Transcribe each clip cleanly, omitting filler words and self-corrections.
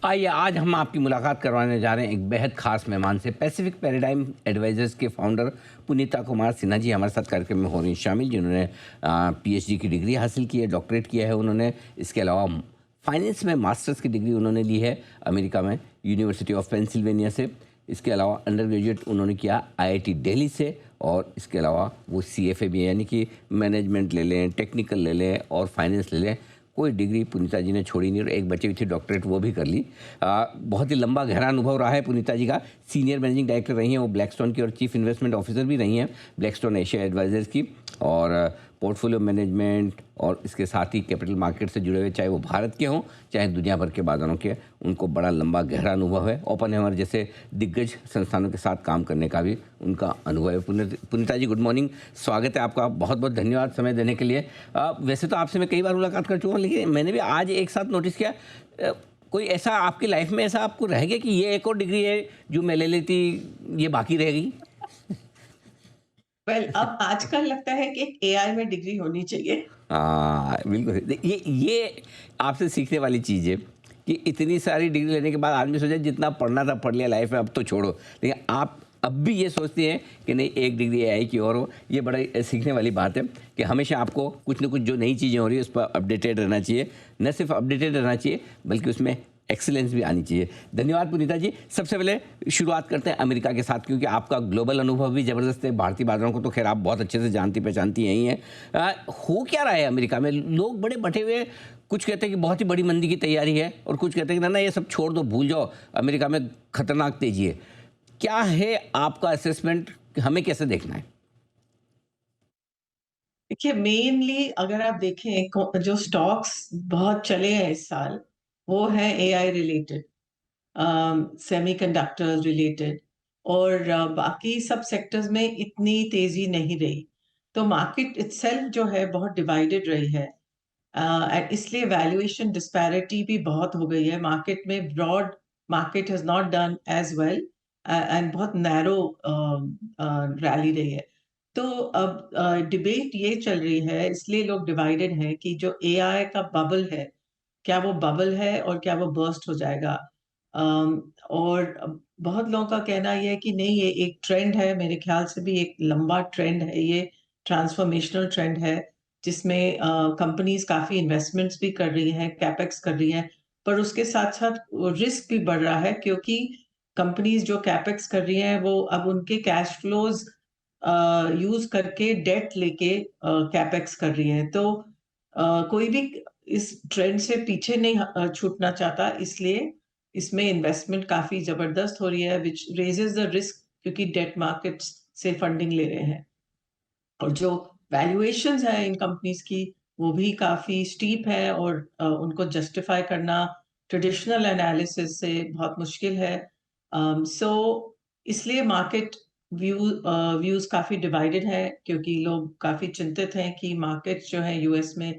आइए आज हम आपकी मुलाकात करवाने जा रहे हैं एक बेहद खास मेहमान से। पैसिफिक पैराडाइम एडवाइजर्स के फाउंडर पुनीता कुमार सिन्हा जी हमारे साथ कार्यक्रम में हो रही हैं शामिल, जिन्होंने पीएचडी की डिग्री हासिल की है, डॉक्टरेट किया है उन्होंने। इसके अलावा फाइनेंस में मास्टर्स की डिग्री उन्होंने ली है अमेरिका में यूनिवर्सिटी ऑफ पेंसिल्वेनिया से। इसके अलावा अंडर ग्रेजुएट उन्होंने किया आईआईटी दिल्ली से, और इसके अलावा वो सीएफए भी है, यानी कि मैनेजमेंट ले लें, टेक्निकल ले लें और फाइनेंस ले लें, कोई डिग्री पुनीता जी ने छोड़ी नहीं। और एक बच्चे भी थी डॉक्टरेट, वो भी कर ली। बहुत ही लंबा गहरा अनुभव रहा है पुनीता जी का। सीनियर मैनेजिंग डायरेक्टर रही हैं वो ब्लैकस्टोन की, और चीफ इन्वेस्टमेंट ऑफिसर भी रही हैं ब्लैकस्टोन एशिया एडवाइजर्स की। और पोर्टफोलियो मैनेजमेंट और इसके साथ ही कैपिटल मार्केट से जुड़े हुए, चाहे वो भारत के हों चाहे दुनिया भर के बाजारों के, उनको बड़ा लंबा गहरा अनुभव है। ओपनहेमर जैसे दिग्गज संस्थानों के साथ काम करने का भी उनका अनुभव है। पुनीता जी, गुड मॉर्निंग, स्वागत है आपका। बहुत बहुत धन्यवाद समय देने के लिए। वैसे तो आपसे मैं कई बार मुलाकात कर चुका हूँ, लेकिन मैंने भी आज एक साथ नोटिस किया, कोई ऐसा आपकी लाइफ में ऐसा आपको रह गया कि ये एक और डिग्री है जो मैं ले लेती, ये बाकी रह गई? अब आजकल लगता है कि एआई में डिग्री होनी चाहिए। हाँ, बिल्कुल। ये आपसे सीखने वाली चीज़ है कि इतनी सारी डिग्री लेने के बाद आदमी सोचे जितना पढ़ना था पढ़ लिया लाइफ में, अब तो छोड़ो। लेकिन आप अब भी ये सोचते हैं कि नहीं, एक डिग्री एआई की और हो। ये बड़ा सीखने वाली बात है कि हमेशा आपको कुछ न कुछ जो नई चीज़ें हो रही है उस पर अपडेटेड रहना चाहिए। न सिर्फ अपडेटेड रहना चाहिए बल्कि उसमें एक्सीलेंस भी आनी चाहिए। धन्यवाद पुनीता जी। सबसे पहले शुरुआत करते हैं अमेरिका के साथ, क्योंकि आपका ग्लोबल अनुभव भी ज़बरदस्त है। भारतीय बाजारों को तो खैर आप बहुत अच्छे से जानती पहचानती हैं ही हैं। हो क्या रहा है अमेरिका में? लोग बड़े बटे हुए, कुछ कहते हैं कि बहुत ही बड़ी मंदी की तैयारी है, और कुछ कहते हैं कि ना ना ये सब छोड़ दो, भूल जाओ, अमेरिका में खतरनाक तेजी है। क्या है आपका असेसमेंट, हमें कैसे देखना है? देखिए, मेनली अगर आप देखें जो स्टॉक्स बहुत चले हैं इस साल, वो है एआई रिलेटेड, सेमीकंडक्टर्स रिलेटेड, और बाकी सब सेक्टर्स में इतनी तेजी नहीं रही। तो मार्केट इटसेल्फ जो है बहुत डिवाइडेड रही है। इसलिए वैल्यूएशन डिस्पैरिटी भी बहुत हो गई है मार्केट में। Broad market has not done as well, and बहुत नैरो रैली रही है। तो अब डिबेट ये चल रही है, इसलिए लोग डिवाइडेड हैं कि जो एआई का बबल है, क्या वो बबल है और क्या वो बर्स्ट हो जाएगा। और बहुत लोगों का कहना ये है कि नहीं, ये एक ट्रेंड है, मेरे ख्याल से भी एक लंबा ट्रेंड है, ये ट्रांसफॉर्मेशनल ट्रेंड है, जिसमें कंपनीज काफी इन्वेस्टमेंट्स भी कर रही हैं, कैपेक्स कर रही हैं, पर उसके साथ साथ रिस्क भी बढ़ रहा है, क्योंकि कंपनीज जो कैपेक्स कर रही हैं वो अब उनके कैश फ्लोज यूज करके डेट लेके कैपेक्स कर रही हैं। तो कोई भी इस ट्रेंड से पीछे नहीं छूटना चाहता, इसलिए इसमें इन्वेस्टमेंट काफी जबरदस्त हो रही है, विच रेजेस द रिस्क, क्योंकि डेट मार्केट्स से फंडिंग ले रहे हैं। और जो वैल्यूएशंस हैं इन कंपनीज की, वो भी काफी स्टीप है, और उनको जस्टिफाई करना ट्रेडिशनल एनालिसिस से बहुत मुश्किल है। सो इसलिए मार्केट व्यूज काफी डिवाइडेड है, क्योंकि लोग काफी चिंतित हैं कि मार्केट्स जो है यूएस में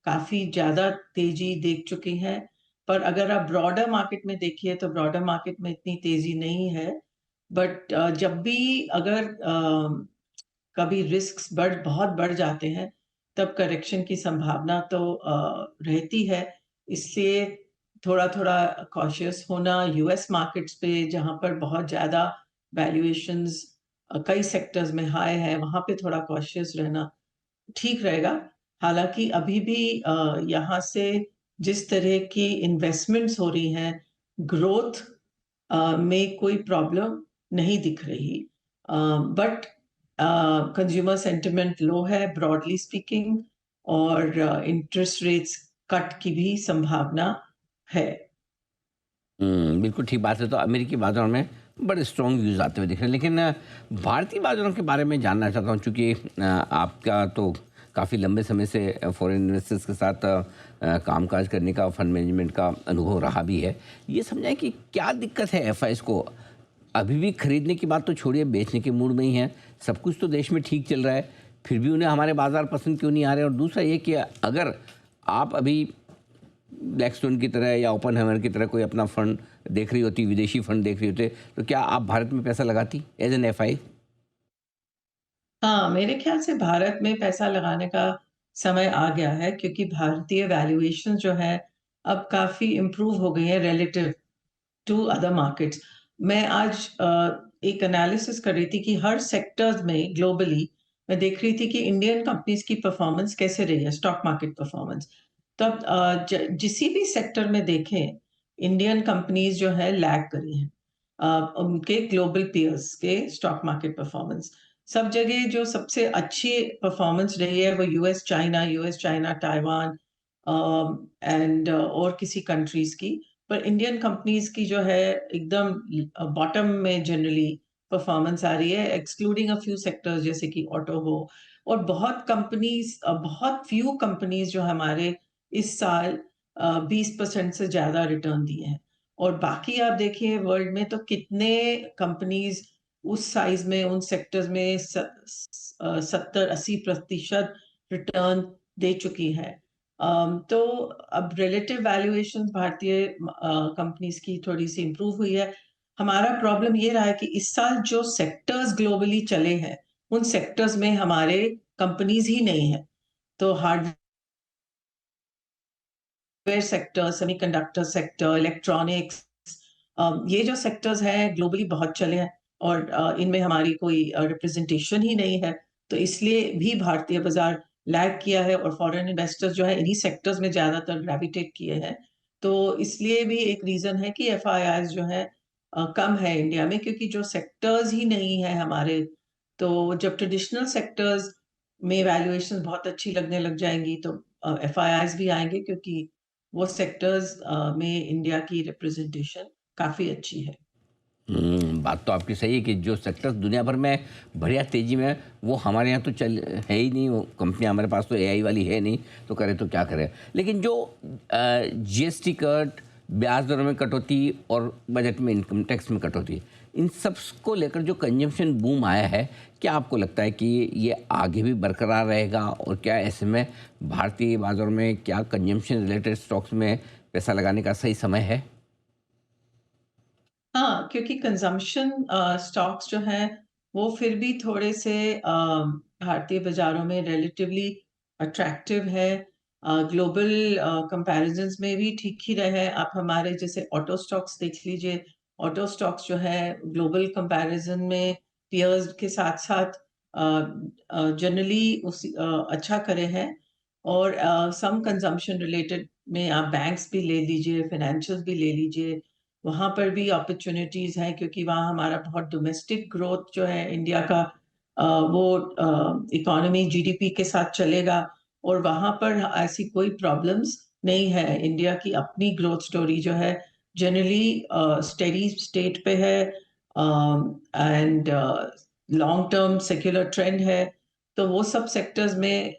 काफी ज्यादा तेजी देख चुकी हैं। पर अगर आप ब्रॉडर मार्केट में देखिए तो ब्रॉडर मार्केट में इतनी तेजी नहीं है। बट जब भी अगर कभी रिस्क्स बहुत बढ़ जाते हैं, तब करेक्शन की संभावना तो रहती है। इसलिए थोड़ा-थोड़ा कॉशियस होना यूएस मार्केट्स पे, जहाँ पर बहुत ज़्यादा वैल्यूएशंस कई सेक्टर्स में हाई है, वहाँ पे थोड़ा कॉशियस रहना ठीक रहेगा। हालाँकि अभी भी यहाँ से जिस तरह की इन्वेस्टमेंट्स हो रही हैं, ग्रोथ में कोई प्रॉब्लम नहीं दिख रही। बट कंज्यूमर सेंटिमेंट लो है ब्रॉडली स्पीकिंग, और इंटरेस्ट रेट्स कट की भी संभावना है। बिल्कुल ठीक बात है। तो अमेरिकी बाज़ारों में बड़े स्ट्रॉन्ग व्यूज़ आते हुए दिख रहे हैं, लेकिन भारतीय बाज़ारों के बारे में जानना चाहता हूँ, चूँकि आपका तो काफ़ी लंबे समय से फॉरेन इन्वेस्टर्स के साथ कामकाज करने का, फंड मैनेजमेंट का अनुभव रहा भी है। ये समझाएँ कि क्या दिक्कत है एफआईज़ को? अभी भी खरीदने की बात तो छोड़िए, बेचने के मूड में ही हैं। सब कुछ तो देश में ठीक चल रहा है, फिर भी उन्हें हमारे बाज़ार पसंद क्यों नहीं आ रहे? और दूसरा ये कि अगर आप अभी ब्लैकस्टोन की तरह या ओपनहेमर की तरह कोई अपना फंड देख रही होती, विदेशी फंड देख रही होते, तो क्या आप भारत में पैसा लगाती एज एन एफआई? हाँ, मेरे ख्याल से भारत में पैसा लगाने का समय आ गया है, क्योंकि भारतीय वैल्यूएशन जो है अब काफ़ी इम्प्रूव हो गई है रिलेटिव टू अदर मार्केट्स। मैं आज एक एनालिसिस कर रही थी कि हर सेक्टर्स में ग्लोबली मैं देख रही थी कि इंडियन कंपनीज की परफॉर्मेंस कैसे रही है, स्टॉक मार्केट परफॉर्मेंस। तो अब जिसी भी सेक्टर में देखें, इंडियन कंपनीज जो है लैग करी हैं उनके ग्लोबल पीयर्स के स्टॉक मार्केट परफॉर्मेंस। सब जगह जो सबसे अच्छी परफॉर्मेंस रही है वो यूएस चाइना ताइवान एंड और किसी कंट्रीज की। पर इंडियन कंपनीज की जो है एकदम बॉटम में जनरली परफॉर्मेंस आ रही है, एक्सक्लूडिंग अ फ्यू सेक्टर्स जैसे कि ऑटो हो। और बहुत फ्यू कंपनीज जो हमारे इस साल 20% से ज्यादा रिटर्न दिए हैं। और बाकी आप देखिए वर्ल्ड में तो कितने कंपनीज उस साइज में उन सेक्टर्स में 70-80% रिटर्न दे चुकी है। तो अब रिलेटिव वैल्यूएशन भारतीय कंपनीज की थोड़ी सी इम्प्रूव हुई है। हमारा प्रॉब्लम ये रहा है कि इस साल जो सेक्टर्स ग्लोबली चले हैं उन सेक्टर्स में हमारे कंपनीज ही नहीं है। तो hardware sector, semiconductor sector, electronics, ये जो सेक्टर्स हैं ग्लोबली बहुत चले हैं और इनमें हमारी कोई रिप्रेजेंटेशन ही नहीं है। तो इसलिए भी भारतीय बाजार लैग किया है और फॉरेन इन्वेस्टर्स जो है इन्हीं सेक्टर्स में ज्यादातर ग्रेविटेट किए हैं। तो इसलिए भी एक रीजन है कि एफआईआईज जो है कम है इंडिया में, क्योंकि जो सेक्टर्स ही नहीं है हमारे। तो जब ट्रेडिशनल सेक्टर्स में वैल्यूएशन बहुत अच्छी लगने लग जाएंगी तो एफआईआईज भी आएंगे, क्योंकि वो सेक्टर्स में इंडिया की रिप्रेजेंटेशन काफी अच्छी है। बात तो आपकी सही है कि जो सेक्टर्स दुनिया भर में बढ़िया तेज़ी में, वो हमारे यहाँ तो चल है ही नहीं। वो कंपनियाँ हमारे पास तो एआई वाली है नहीं, तो करें तो क्या करें। लेकिन जो जीएसटी कट, ब्याज दरों में कटौती और बजट में इनकम टैक्स में कटौती, इन सब को लेकर जो कंजम्पशन बूम आया है, क्या आपको लगता है कि ये आगे भी बरकरार रहेगा? और क्या ऐसे में भारतीय बाज़ारों में क्या कंजम्पशन रिलेटेड स्टॉक्स में पैसा लगाने का सही समय है? हाँ, क्योंकि कंजम्पशन स्टॉक्स जो हैं वो फिर भी थोड़े से भारतीय बाजारों में रिलेटिवली अट्रैक्टिव है। ग्लोबल कंपैरिजंस में भी ठीक ही रहे हैं। आप हमारे जैसे ऑटो स्टॉक्स देख लीजिए। ऑटो स्टॉक्स जो है ग्लोबल कंपैरिजन में पीयर्स के साथ साथ जनरली अच्छा करे हैं। और सम कंजम्पशन रिलेटेड में आप बैंक्स भी ले लीजिए, फाइनेंशियल्स भी ले लीजिए, वहाँ पर भी अपॉर्चुनिटीज हैं, क्योंकि वहाँ हमारा बहुत डोमेस्टिक ग्रोथ जो है इंडिया का वो इकोनॉमी जीडीपी के साथ चलेगा। और वहाँ पर ऐसी कोई प्रॉब्लम्स नहीं है। इंडिया की अपनी ग्रोथ स्टोरी जो है जनरली स्टेडी स्टेट पे है and long term secular trend है। तो वो सब सेक्टर्स में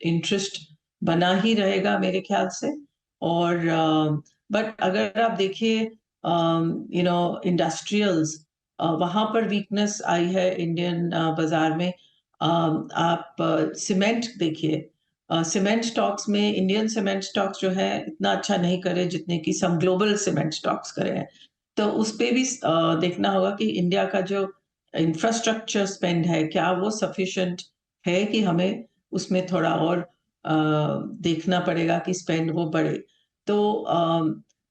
इंटरेस्ट बना ही रहेगा मेरे ख्याल से। और बट अगर आप देखिए इंडस्ट्रियल्स, वहां पर वीकनेस आई है इंडियन बाजार में। आप सीमेंट देखिए। सीमेंट स्टॉक्स में इंडियन सीमेंट स्टॉक्स जो है इतना अच्छा नहीं करे जितने कि सब ग्लोबल सीमेंट स्टॉक्स करे हैं। तो उस पे भी देखना होगा कि इंडिया का जो इंफ्रास्ट्रक्चर स्पेंड है क्या वो सफिशिएंट है, कि हमें उसमें थोड़ा और देखना पड़ेगा कि स्पेंड वो बढ़े। तो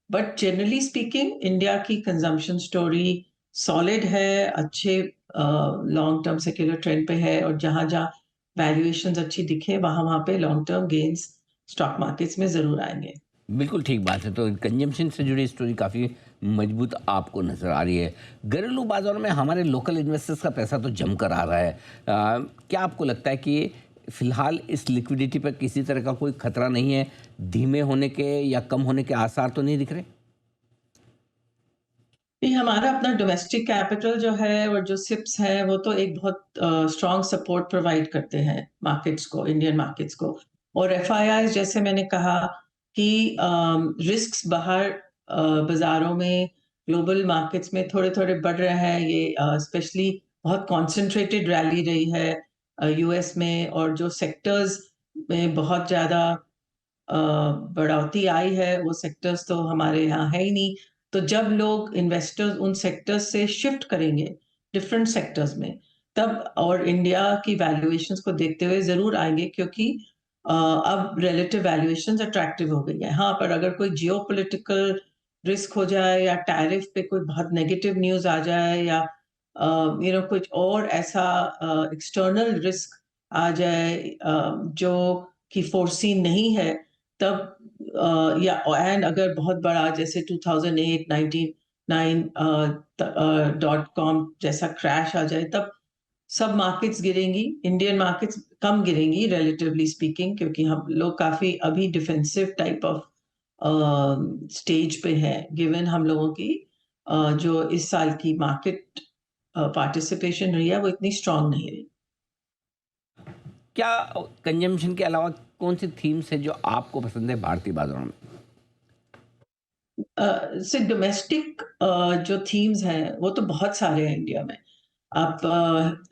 बट जनरली स्पीकिंग इंडिया की कंजम्पशन स्टोरी सॉलिड है, अच्छे लॉन्ग टर्म सेक्युलर ट्रेंड पे है। और जहां जहां वैल्यूएशंस अच्छी दिखे वहां वहां पे long term gains stock markets में जरूर आएंगे। बिल्कुल ठीक बात है। तो कंजम्पशन से जुड़ी स्टोरी काफ़ी मजबूत आपको नज़र आ रही है। घरेलू बाज़ारों में हमारे लोकल इन्वेस्टर्स का पैसा तो जमकर आ रहा है। क्या आपको लगता है कि फ़िलहाल इस लिक्विडिटी पर किसी तरह का कोई खतरा नहीं है? धीमे होने के या कम होने के आसार तो नहीं दिख रहे? नहीं, हमारा अपना डोमेस्टिक कैपिटल जो है और जो सिप्स हैं वो तो एक बहुत स्ट्रॉन्ग सपोर्ट प्रोवाइड करते हैं मार्केट्स को, इंडियन मार्केट्स को। और एफआईआई जैसे मैंने कहा कि रिस्क्स बाहर बाजारों में ग्लोबल मार्केट्स में थोड़े थोड़े बढ़ रहे हैं। ये स्पेशली बहुत कॉन्सेंट्रेटेड रैली रही है यूएस में, और जो सेक्टर्स में बहुत ज्यादा अ, बढ़ोतरी आई है वो सेक्टर्स तो हमारे यहाँ है ही नहीं। तो जब लोग इन्वेस्टर्स उन सेक्टर्स से शिफ्ट करेंगे डिफरेंट सेक्टर्स में, तब और इंडिया की वैल्यूएशंस को देखते हुए जरूर आएंगे, क्योंकि अब रिलेटिव वैल्यूएशंस अट्रैक्टिव हो गई है। हाँ, पर अगर कोई जियोपॉलिटिकल रिस्क हो जाए या टैरिफ पे कोई बहुत नेगेटिव न्यूज़ आ जाए या कुछ और ऐसा एक्सटर्नल रिस्क आ जाए जो कि फोर्सी नहीं है, तब या एंड अगर बहुत बड़ा जैसे 2008 99 डॉट कॉम जैसा क्रैश आ जाए, तब सब मार्केट्स गिरेंगी। इंडियन मार्केट्स कम गिरेंगी रिलेटिवली स्पीकिंग, क्योंकि हम लोग काफी अभी डिफेंसिव टाइप ऑफ स्टेज पे है, गिवन हम लोगों की जो इस साल की मार्केट पार्टिसिपेशन रही है वो इतनी स्ट्रांग नहीं रही। क्या कंजम्पशन के अलावा कौन सी थीम्स है जो आपको पसंद है भारतीय बाजारों में? से डोमेस्टिक जो थीम्स हैं वो तो बहुत सारे हैं इंडिया में। आप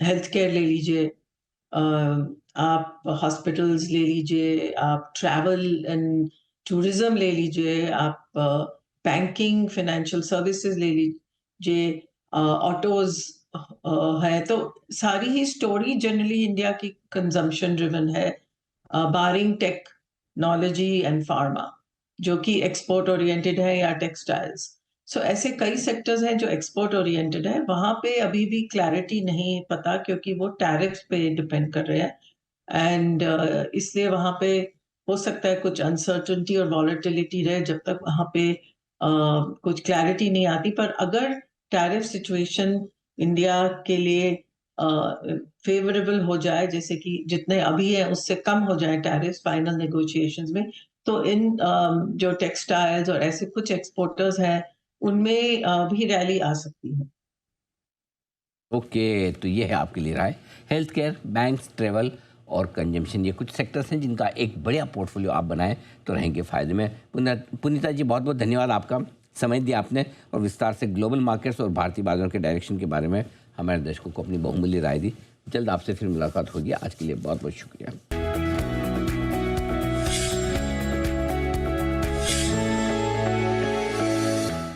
हेल्थ केयर ले लीजिए, अ, आप हॉस्पिटल्स ले लीजिए, आप ट्रैवल एंड टूरिज्म ले लीजिए, आप बैंकिंग फाइनेंशियल सर्विसेज ले लीजिए, ऑटोज है, तो सारी ही स्टोरी जनरली इंडिया की कंजम्पशन ड्रिवन है, बारिंग टेक्नोलॉजी एंड फार्मा जो कि एक्सपोर्ट ओरिएंटेड है, या टेक्सटाइल्स। सो ऐसे कई सेक्टर्स हैं जो एक्सपोर्ट ओरिएंटेड है, वहां पे अभी भी क्लैरिटी नहीं पता, क्योंकि वो टैरिफ्स पे डिपेंड कर रहे हैं। एंड इसलिए वहां पे हो सकता है कुछ अनसर्टनिटी और वॉलेटिलिटी रहे जब तक वहां पे कुछ क्लैरिटी नहीं आती। पर अगर टैरिफ सिचुएशन इंडिया के लिए फेवरेबल हो जाए, जैसे कि जितने अभी है उससे कम हो जाए टैरिफ फाइनल नेगोशिएशंस में, तो इन जो टेक्सटाइल्स और ऐसे कुछ एक्सपोर्टर्स हैं उनमें भी रैली आ सकती है। ओके, तो ये है आपके लिए राय। हेल्थ केयर, बैंक्स, ट्रैवल और कंजम्पशन, ये कुछ सेक्टर्स हैं जिनका एक बढ़िया पोर्टफोलियो आप बनाएं तो रहेंगे फ़ायदे में। पुनीता जी, बहुत बहुत धन्यवाद, आपका समय दिया आपने और विस्तार से ग्लोबल मार्केट्स और भारतीय बाजारों के डायरेक्शन के बारे में हमारे दर्शकों को अपनी बहुमूल्य राय दी। जल्द आपसे फिर मुलाकात होगी। आज के लिए बहुत बहुत शुक्रिया।